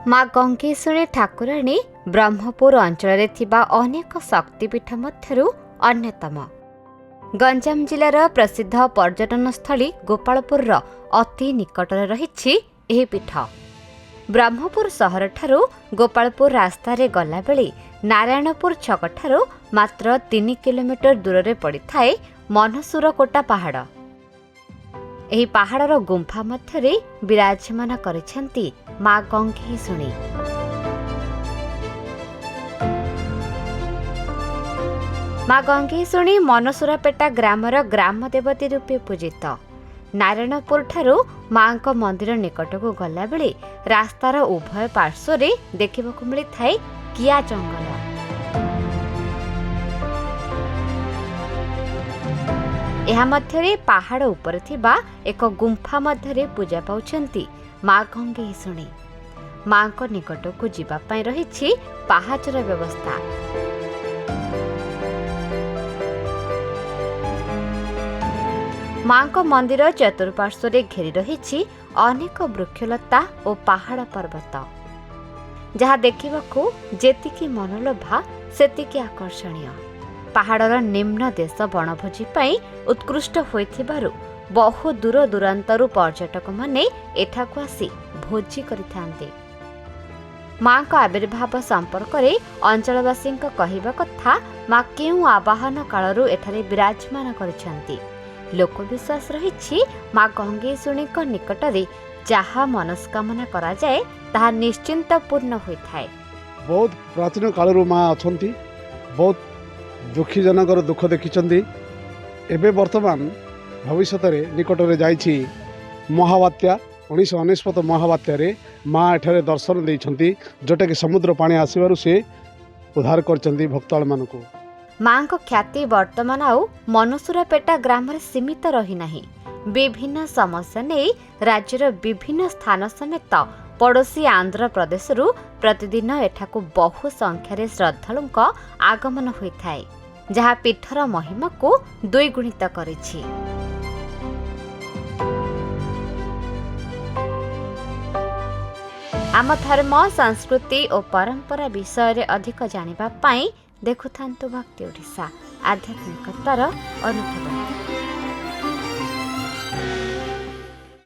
माँ गंगेश्वरी ठाकुराणी ब्रह्मपुर अंचल अनेक शक्तिपीठ मध्यरु अन्यतम। गंजाम जिलार प्रसिद्ध पर्यटन स्थली गोपालपुर अति निकटरे रहिछि एही पीठ। ब्रह्मपुर सहर ठारू गोपालपुर रास्तारे गला बेले नारायणपुर छक ठारू मात्र 3 किलोमीटर दूर रे पड़िथाए मनसुरकोटा पहाड़। एही पहाड़र गुंफा मध्यरे विराजमान करिसेंती माँ गंगेश्वरी। माँ गंगेश्वरी मनसुरापेटा ग्रामर ग्राम देवती रूपे पूजित। नारायणपुर ठारू माँ मंदिर निकट को गला बेले रास्तार उभय पार्श्वरे देखिबाकु मिलिथाए किया जंगल। एहा मध्यरे पहाड़ उपरे थिबा एक गुंफा मध्यरे पूजा पाउछंती माँ गंगेश्वरी। माँ निकट को जीवा पाई रहिछि पहाचर व्यवस्था। माँ मंदिर चतुर्पार्श्वरे घेरी रहिछि अनेक वृक्षलता और पहाड़ पर्वत, जहा देखिबाकु जेतिकी मनलोभा सेतिकी आकर्षणीय। पहाड़र निम्न देश बनभोजी पाई उत्कृष्ट होइथिबारु बहु दूर दूरांतरु पर्यटक माने एठाकु आसी भोजी करिथांते। माँ का आविर्भाव संपर्क में अंचलवासी कहवा कथा माँ केउ आवाहन कालरू एठारे विराजमान करिसेंती। लोकविश्वास रहिछि माँ गंगेश्वरी निकटरे जहा मनस्कामना करा जाए ताहा निश्चिंत पूर्ण होइथाए। बहुत प्राचीन कालरू माँ अछंती, बहुत दुखीजनकर दुख देखिछंती। एबे वर्तमान भविष्य निकट में जाइछि महाबात्या 1999 महाबात्या माँ एठारे दर्शन देइछंती, जोटा कि समुद्र पानी आसीबारु से उद्धार करछंती भक्ताल मानकु। माँ को ख्याति वर्तमान आउ मनसुरापेटा ग्राम सीमित रही नाही। विभिन्न समस्या नहीं राज्यर विभिन्न स्थान समेत पड़ोशी आंध्र प्रदेशरू प्रतिदिन एठाकु बहु संख्यारे श्रद्धालुंक आगमन होइथाए, जहा पीठर महिमा को द्विगुणित करिछि। आम धर्म संस्कृति और परंपरा विषय रे अधिक जानिबा पाई देखुथांतु भक्ति ओडिशा आध्यात्मिकतार अनुभव।